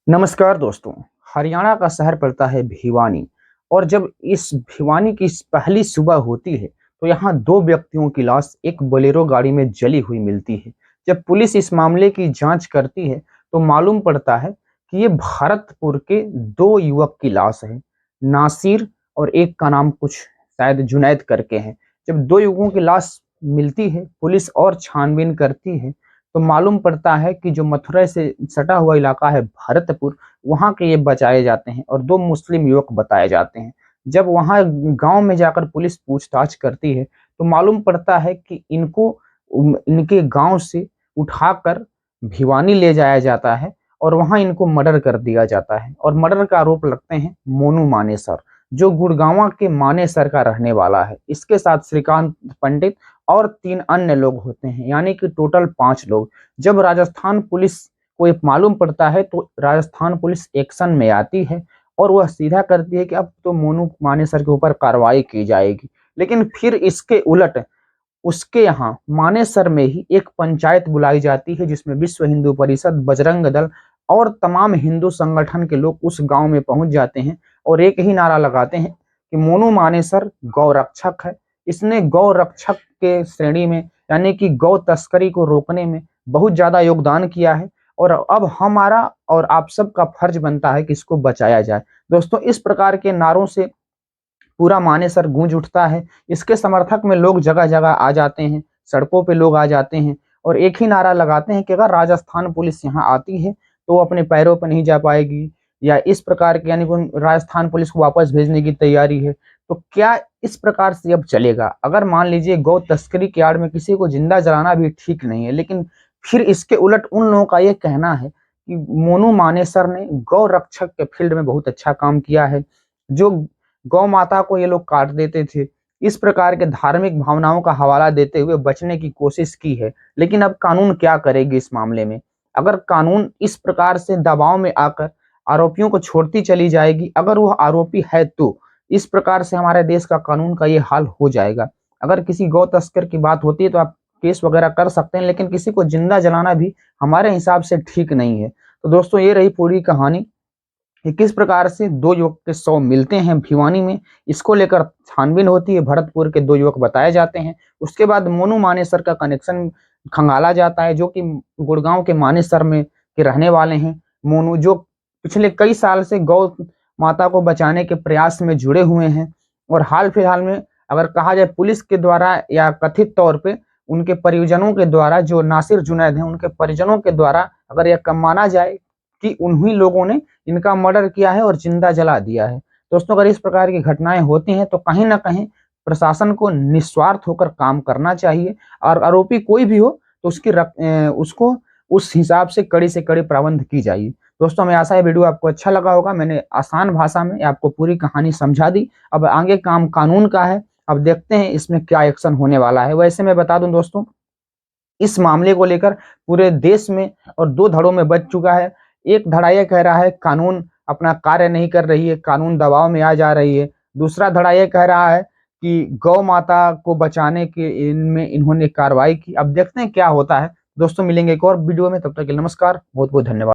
नमस्कार दोस्तों। हरियाणा का शहर पड़ता है भिवानी। और जब इस भिवानी की पहली सुबह होती है तो यहाँ दो व्यक्तियों की लाश एक बोलेरो गाड़ी में जली हुई मिलती है। जब पुलिस इस मामले की जांच करती है तो मालूम पड़ता है कि ये भरतपुर के दो युवक की लाश है, नासिर और एक का नाम कुछ शायद जुनैद करके है। जब दो युवकों की लाश मिलती है, पुलिस और छानबीन करती है तो मालूम पड़ता है कि जो मथुरा से सटा हुआ इलाका है भरतपुर, वहाँ के ये बचाए जाते हैं और दो मुस्लिम युवक बताए जाते हैं। जब वहाँ गांव में जाकर पुलिस पूछताछ करती है तो मालूम पड़ता है कि इनको इनके गांव से उठाकर भिवानी ले जाया जाता है और वहाँ इनको मर्डर कर दिया जाता है और मर्डर का आरोप लगते हैं मोनू मानेसर, जो गुड़गांव के मानेसर का रहने वाला है। इसके साथ श्रीकांत पंडित और 3 अन्य लोग होते हैं, यानी कि टोटल 5 लोग। जब राजस्थान पुलिस को ये मालूम पड़ता है तो राजस्थान पुलिस एक्शन में आती है और वह सीधा करती है कि अब तो मोनू मानेसर के ऊपर कार्रवाई की जाएगी। लेकिन फिर इसके उलट उसके यहाँ मानेसर में ही एक पंचायत बुलाई जाती है जिसमें विश्व हिंदू परिषद, बजरंग दल और तमाम हिंदू संगठन के लोग उस गांव में पहुंच जाते हैं और एक ही नारा लगाते हैं कि मोनू मानेसर गौ रक्षक है। इसने गौ रक्षक के श्रेणी में, यानी कि गौ तस्करी को रोकने में बहुत ज्यादा योगदान किया है और अब हमारा और आप सबका फर्ज बनता है कि इसको बचाया जाए। दोस्तों, इस प्रकार के नारों से पूरा मानेसर गूंज उठता है। इसके समर्थक में लोग जगह जगह आ जाते हैं, सड़कों पे लोग आ जाते हैं और एक ही नारा लगाते हैं कि अगर राजस्थान पुलिस यहाँ आती है तो वो अपने पैरों पर नहीं जा पाएगी, या इस प्रकार के, यानी राजस्थान पुलिस को वापस भेजने की तैयारी है। तो क्या इस प्रकार से अब चलेगा? अगर मान लीजिए गौ तस्करी की आड़ में किसी को जिंदा जलाना भी ठीक नहीं है, लेकिन फिर इसके उलट उन लोगों का ये कहना है कि मोनू मानेसर ने गौ रक्षक के फील्ड में बहुत अच्छा काम किया है, जो गौ माता को ये लोग काट देते थे। इस प्रकार के धार्मिक भावनाओं का हवाला देते हुए बचने की कोशिश की है। लेकिन अब कानून क्या करेगी इस मामले में? अगर कानून इस प्रकार से दबाव में आकर आरोपियों को छोड़ती चली जाएगी, अगर वह आरोपी है तो इस प्रकार से हमारे देश का कानून का ये हाल हो जाएगा। अगर किसी गौ तस्कर की बात होती है तो आप केस वगैरह कर सकते हैं, लेकिन किसी को जिंदा जलाना भी हमारे हिसाब से ठीक नहीं है। तो दोस्तों, ये रही पूरी कहानी कि किस प्रकार से दो युवक के शव मिलते हैं भिवानी में। इसको लेकर छानबीन होती है, भरतपुर के दो युवक बताए जाते हैं। उसके बाद मोनू मानेसर का कनेक्शन खंगाला जाता है, जो कि गुड़गांव के मानेसर में के रहने वाले हैं। मोनू जो पिछले कई साल से गौ माता को बचाने के प्रयास में जुड़े हुए हैं और हाल फिलहाल में अगर कहा जाए पुलिस के द्वारा या कथित तौर पे उनके परिजनों के द्वारा, जो नासिर जुनैद हैं उनके परिजनों के द्वारा अगर यह माना जाए कि उन्हीं लोगों ने इनका मर्डर किया है और जिंदा जला दिया है। दोस्तों, अगर इस प्रकार की घटनाएं होती हैं तो कहीं ना कहीं प्रशासन को निस्वार्थ होकर काम करना चाहिए और आरोपी कोई भी हो तो उसको उस हिसाब से कड़ी प्रावंध की जाए। दोस्तों, हमें आशा है वीडियो आपको अच्छा लगा होगा। मैंने आसान भाषा में आपको पूरी कहानी समझा दी। अब आगे काम कानून का है, अब देखते हैं इसमें क्या एक्शन होने वाला है। वैसे मैं बता दूं दोस्तों, इस मामले को लेकर पूरे देश में और दो धड़ों में बच चुका है। एक धड़ा यह कह रहा है कानून अपना कार्य नहीं कर रही है, कानून दबाव में आ जा रही है। दूसरा धड़ा यह कह रहा है कि गौ माता को बचाने के इनमें इन्होंने कार्रवाई की। अब देखते हैं क्या होता है। दोस्तों, मिलेंगे एक और वीडियो में, तब तक के लिए नमस्कार, बहुत बहुत धन्यवाद।